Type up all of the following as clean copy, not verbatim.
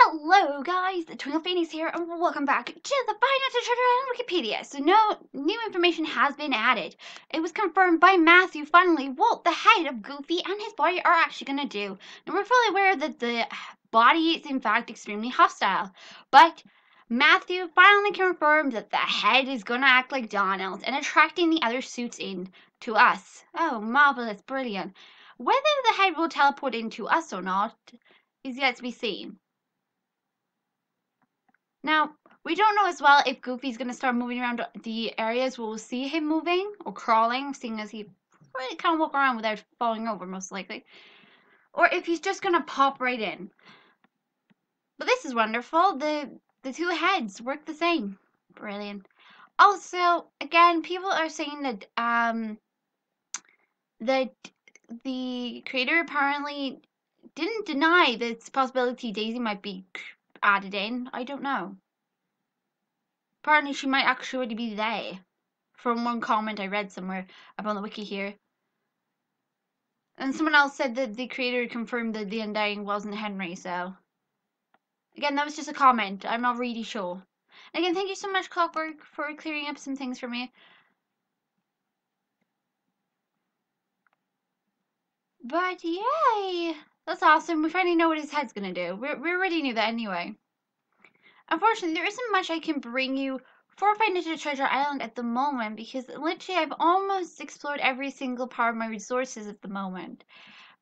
Hello guys, TwinklePhoenix here and welcome back to the FNaTI Treasure Island Wikipedia. So no new information has been added. It was confirmed by Matthew finally what the head of Goofy and his body are actually going to do. Now we're fully aware that the body is in fact extremely hostile, but Matthew finally confirmed that the head is going to act like Donald and attracting the other suits in to us. Oh, marvelous, brilliant. Whether the head will teleport into us or not is yet to be seen. Now, we don't know as well if Goofy's going to start moving around the areas where we'll see him moving or crawling, seeing as he really can't walk around without falling over, most likely. Or if he's just going to pop right in. But this is wonderful. The two heads work the same. Brilliant. Also, again, people are saying that that the creator apparently didn't deny this possibility Daisy might be added in. I don't know. Apparently she might actually be there. From one comment I read somewhere up on the wiki here. And someone else said that the creator confirmed that the Undying wasn't Henry, so. Again, that was just a comment. I'm not really sure. Again, thank you so much, Clockwork, for clearing up some things for me. But yay! That's awesome. We finally know what his head's gonna do. We already knew that anyway. Unfortunately, there isn't much I can bring you for FNaTI Treasure Island at the moment because literally I've almost explored every single part of my resources at the moment.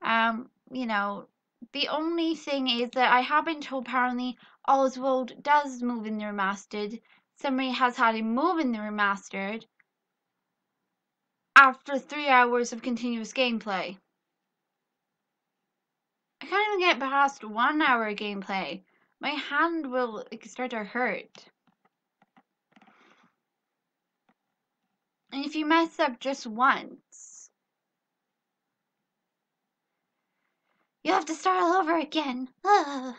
You know, the only thing is that I have been told apparently Oswald does move in the remastered. Somebody has had him move in the remastered after 3 hours of continuous gameplay. I can't even get past 1 hour of gameplay. My hand will start to hurt. And if you mess up just once, you have to start all over again. Ugh.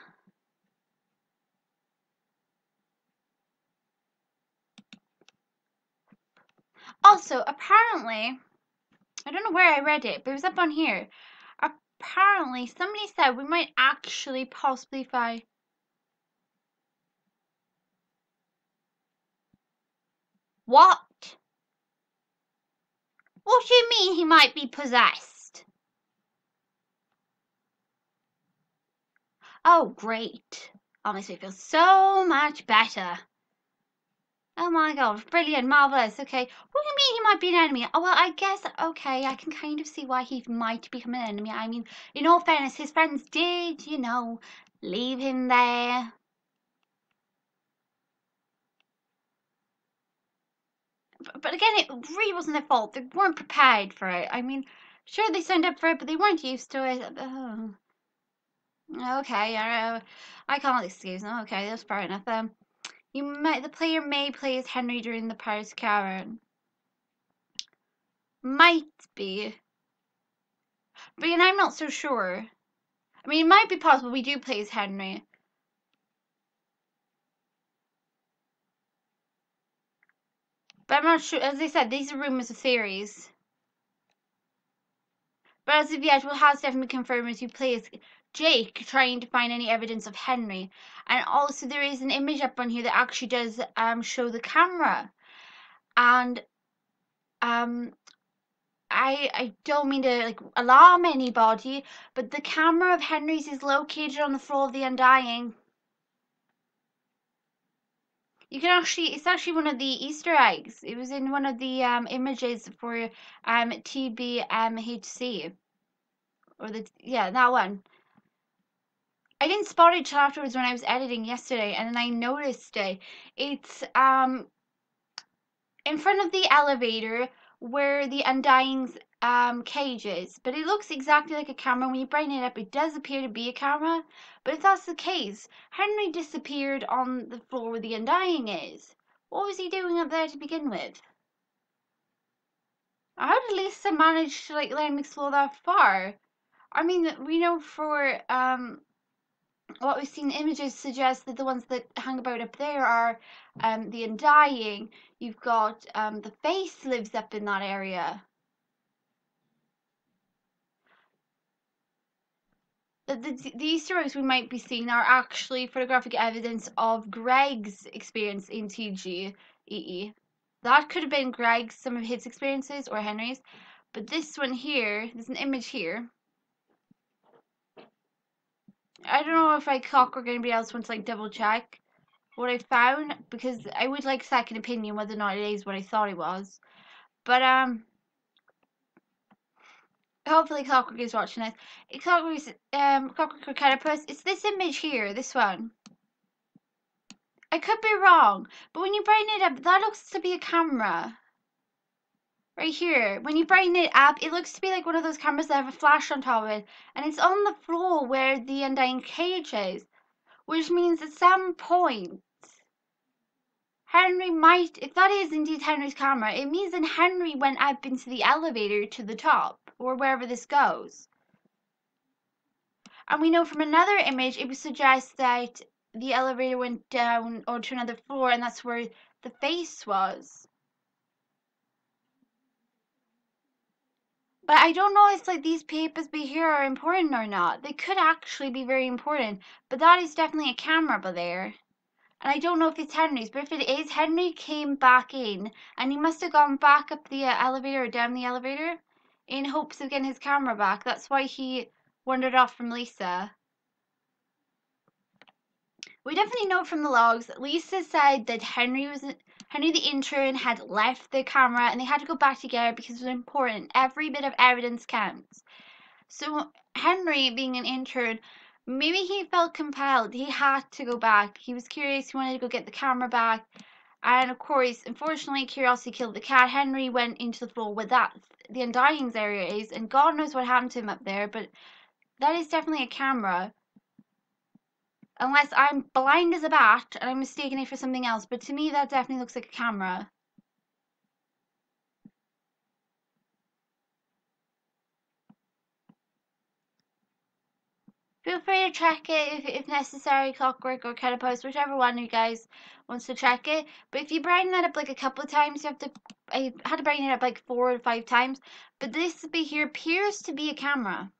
Also, apparently, I don't know where I read it, but it was up on here. Apparently, somebody said we might actually possibly find. What? What do you mean he might be possessed? Oh, great. That makes me feel so much better. Oh my god, brilliant, marvellous. Okay, what do you mean he might be an enemy? Oh, well, I guess, okay, I can kind of see why he might become an enemy. I mean, in all fairness, his friends did, you know, leave him there. But again, it really wasn't their fault. They weren't prepared for it. I mean, sure, they signed up for it, but they weren't used to it. Oh. Okay, I can't excuse them. Okay, that's fair enough. The player may play as Henry during the Pirates Karen. Might be. But you know, I'm not so sure. I mean, it might be possible we do play as Henry. But I'm not sure. As I said, these are rumors or theories. But as of yet, what has definitely confirmed is you play as Jake trying to find any evidence of Henry. And also there is an image up on here that actually does show the camera. And I don't mean to like alarm anybody, but the camera of Henry's is located on the floor of the Undying. You can actually, it's actually one of the Easter eggs. It was in one of the images for TBHC. Or yeah, that one. I didn't spot it till afterwards when I was editing yesterday, and then I noticed it. It's in front of the elevator where the Undying's cage is, but it looks exactly like a camera. When you brighten it up, it does appear to be a camera. But if that's the case, Henry disappeared on the floor where the Undying is. What was he doing up there to begin with? How did Lisa manage to like let him explore that far? I mean, we know for what we've seen images suggest that the ones that hang about up there are the Undying. You've got the face lives up in that area. the Easter eggs we might be seeing are actually photographic evidence of Greg's experience in TGEE. That could have been Greg's, some of his experiences, or Henry's. But this one here, there's an image here. I don't know if Clockwork or anybody else wants to like double check what I found, because I would like second opinion whether or not it is what I thought it was. But hopefully Clockwork is watching this. Clockwork or Catapus, it's this image here, this one. I could be wrong, but when you brighten it up, that looks to be a camera. Right here. When you brighten it up, it looks to be like one of those cameras that have a flash on top of it. And it's on the floor where the undying cage is. Which means at some point, Henry might, if that is indeed Henry's camera, it means that Henry went up into the elevator to the top, or wherever this goes. And we know from another image, it would suggest that the elevator went down or to another floor, and that's where the face was. But I don't know if like these papers be here are important or not. They could actually be very important, but that is definitely a camera there. And I don't know if it's Henry's, but if it is, Henry came back in, and he must have gone back up the elevator or down the elevator in hopes of getting his camera back. That's why he wandered off from Lisa. We definitely know from the logs that Lisa said that Henry the intern had left the camera and they had to go back together because it was important. Every bit of evidence counts. So Henry, being an intern, maybe he felt compelled. He had to go back. He was curious. He wanted to go get the camera back. And of course, unfortunately, curiosity killed the cat. Henry went into the floor where the Undyings area is, and God knows what happened to him up there, but that is definitely a camera. Unless I'm blind as a bat and I'm mistaking it for something else, but to me that definitely looks like a camera. Feel free to check it if necessary, Clockwork or Catapult, whichever one you guys wants to check it. But if you brighten that up like a couple of times, I had to brighten it up like 4 or 5 times. But this here appears to be a camera.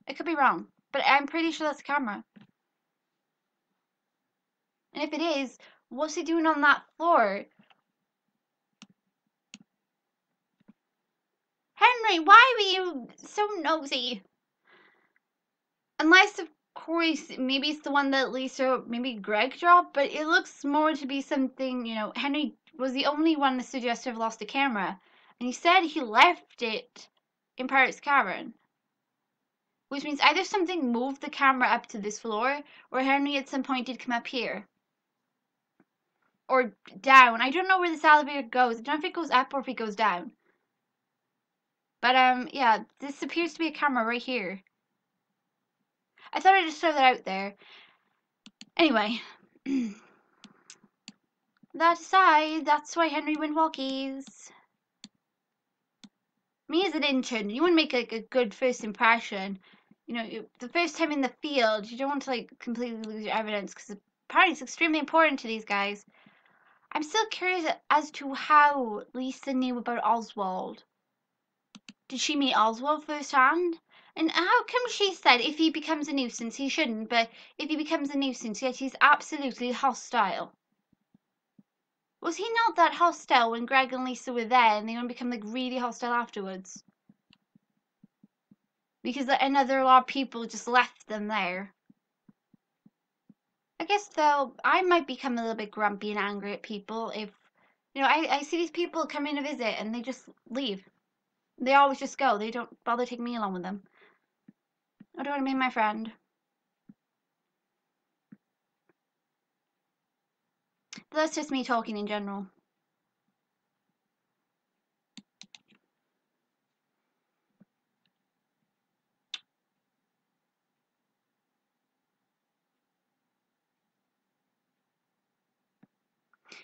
I could be wrong, but I'm pretty sure that's a camera. And if it is, what's he doing on that floor? Henry, why were you so nosy? Unless, of course, maybe it's the one that Lisa, maybe Greg dropped, but it looks more to be something, you know, Henry was the only one that suggested to have lost a camera. And he said he left it in Pirate's Cavern. Which means either something moved the camera up to this floor, or Henry at some point did come up here. Or down. I don't know where this elevator goes. I don't know if it goes up or if it goes down. But, yeah, this appears to be a camera right here. I thought I'd just throw that out there. Anyway. That aside, that's why Henry went walkies. Me as an intern, you want to make like a good first impression. You know, the first time in the field, you don't want to like completely lose your evidence because apparently it's extremely important to these guys. I'm still curious as to how Lisa knew about Oswald. Did she meet Oswald firsthand? And how come she said if he becomes a nuisance, he shouldn't, but if he becomes a nuisance, yet he's absolutely hostile? Was he not that hostile when Greg and Lisa were there and they don't become like really hostile afterwards? Because another lot of people just left them there. I guess though, I might become a little bit grumpy and angry at people if, you know, I see these people come in to visit and they just leave. They always just go. They don't bother taking me along with them. I don't want to be my friend. But that's just me talking in general.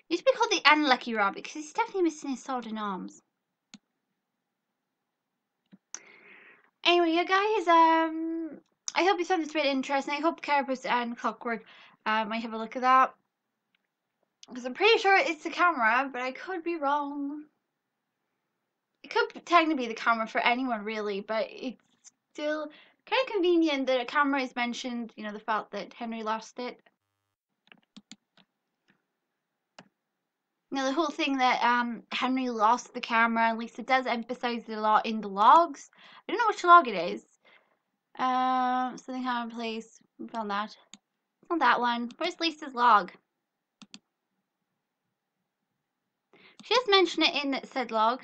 He used to be called the Unlucky Rabbit because he's definitely missing his sword and arms. Anyway, yeah, guys, I hope you found this really interesting. I hope Carapace and Clockwork might have a look at that. Because I'm pretty sure it's the camera, but I could be wrong. It could technically be the camera for anyone, really, but it still Kind of convenient that a camera is mentioned, you know, the fact that Henry lost it. You know, the whole thing that Henry lost the camera, at least it does emphasize it a lot in the logs. I don't know which log it is. Something happened in place. We found that. It's not that one. Where's Lisa's log? She just mentioned it in said log.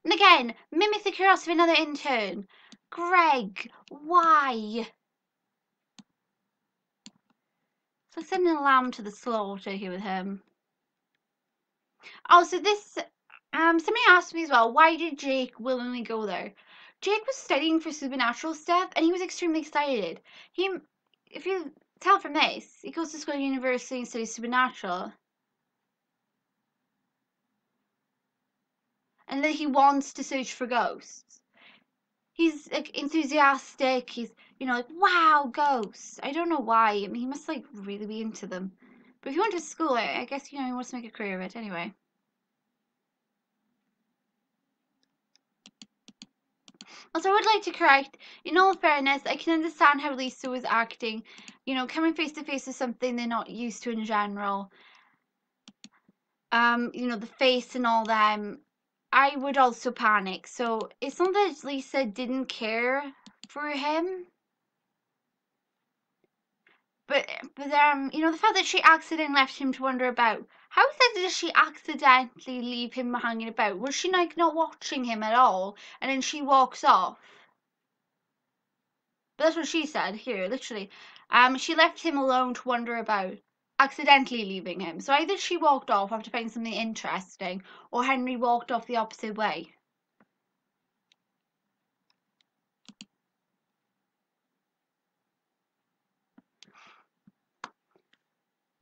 And again, mimic the curiosity of another intern. Greg, why? It's like sending a lamb to the slaughter here with him. Oh, so this, somebody asked me as well, why did Jake willingly go there? Jake was studying for supernatural stuff, and he was extremely excited. If you tell from this, he goes to school at university and studies supernatural. And that he wants to search for ghosts. He's like enthusiastic, he's, you know, like, wow, ghosts. I don't know why, I mean, he must like really be into them. But if he went to school, I guess, you know, he wants to make a career of it anyway. Also, I would like to correct, in all fairness, I can understand how Lisa was acting. You know, coming face to face with something they're not used to in general. You know, the face and all them. I would also panic. So it's not that Lisa didn't care for him. But you know, the fact that she accidentally left him to wander about. How exactly did she accidentally leave him hanging about? Was she like not watching him at all, and then she walks off? But that's what she said here, literally. She left him alone to wander about, accidentally leaving him. So either she walked off after finding something interesting, or Henry walked off the opposite way.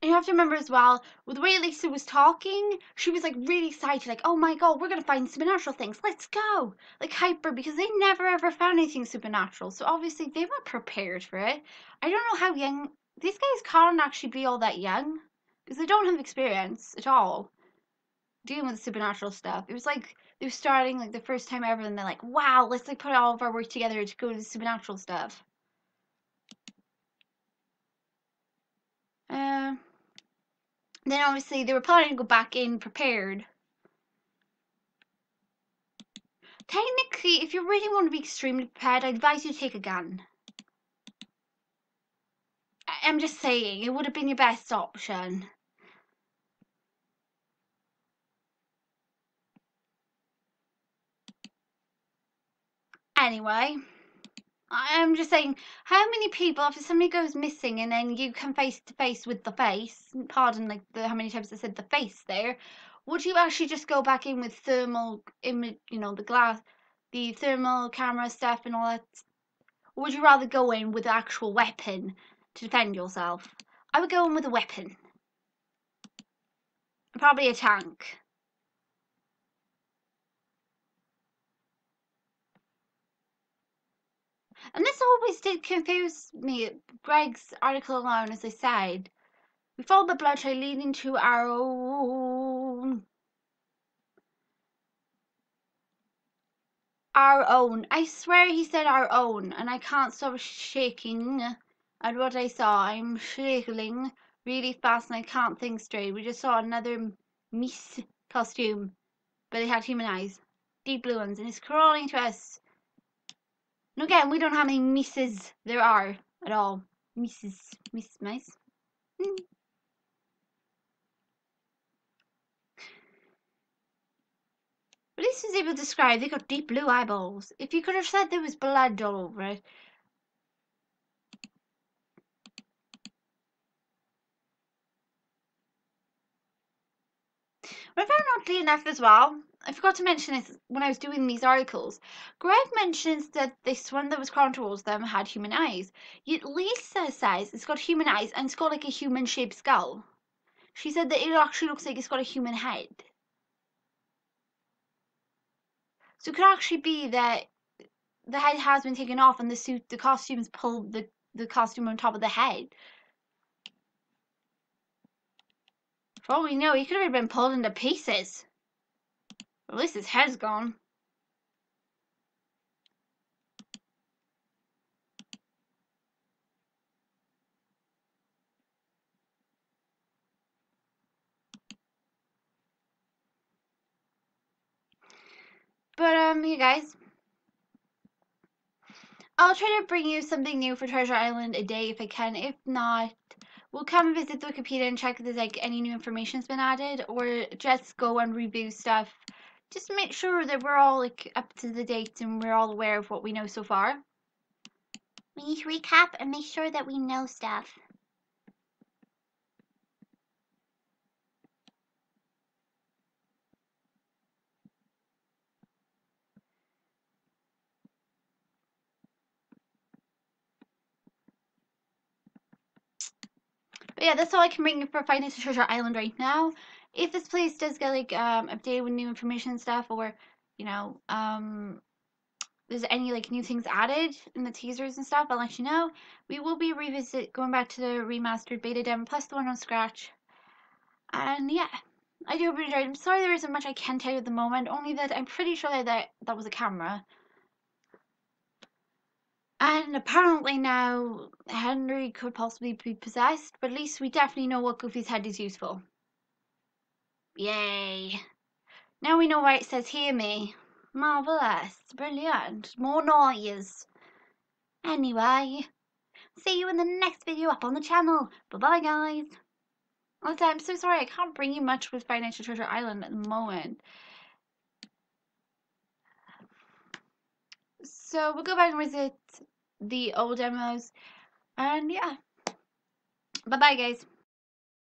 And you have to remember as well, with the way Lisa was talking, she was like really excited, like, oh my god, we're gonna find supernatural things, let's go! Like hyper, because they never ever found anything supernatural, so obviously they weren't prepared for it. I don't know how young, these guys can't actually be all that young, because they don't have experience at all dealing with supernatural stuff. It was like they were starting like the first time ever, and they're like, wow, let's like put all of our work together to go to the supernatural stuff. Then obviously they were planning to go back in prepared. Technically, if you really want to be extremely prepared, I advise you to take a gun. I'm just saying, it would have been your best option. Anyway, I'm just saying, how many people, after somebody goes missing and then you come face to face with the face, pardon like how many times I said the face there, would you actually just go back in with thermal image, you know, the thermal camera stuff and all that? Or would you rather go in with an actual weapon to defend yourself? I would go in with a weapon. Probably a tank. And this always did confuse me. Greg's article alone, as I said, we followed the blood trail leading to our own. Our own. I swear he said our own, and I can't stop shaking at what I saw. I'm shaking really fast and I can't think straight. We just saw another Miss costume, but it had human eyes. Deep blue ones, and it's crawling to us. And again, we don't know how many misses there are at all. Miss Mice. But at least he's able to describe they got deep blue eyeballs. If you could have said there was blood all over it. What I found oddly enough as well, I forgot to mention this when I was doing these articles. Greg mentions that this one that was crawling towards them had human eyes. Yet Lisa says it's got human eyes and it's got like a human shaped skull. She said that it actually looks like it's got a human head. So it could actually be that the head has been taken off and the costumes pulled the costume on top of the head. For all we know, he could have been pulled into pieces. At least his head's gone. But you guys, I'll try to bring you something new for Treasure Island a day if I can. If not, we'll come and visit the Wikipedia and check if there's like any new information's been added, or just go and review stuff. Just to make sure that we're all like up to the date and we're all aware of what we know so far. We need to recap and make sure that we know stuff. But yeah, that's all I can bring you for Finding Treasure Island right now. If this place does get like updated with new information and stuff, or you know, there's any like new things added in the teasers and stuff, I'll let you know. We will be going back to the remastered beta demo plus the one on Scratch. And yeah, I do hope you enjoyed. I'm sorry there isn't much I can tell you at the moment, only that I'm pretty sure that was a camera. And apparently now Henry could possibly be possessed, but at least we definitely know what Goofy's head is used for. Yay. Now we know why it says hear me. Marvellous. Brilliant. More noise. Anyway, see you in the next video up on the channel. Bye-bye, guys. Also, I'm so sorry I can't bring you much with Financial Treasure Island at the moment. So we'll go back and visit the old demos. And yeah. Bye-bye, guys.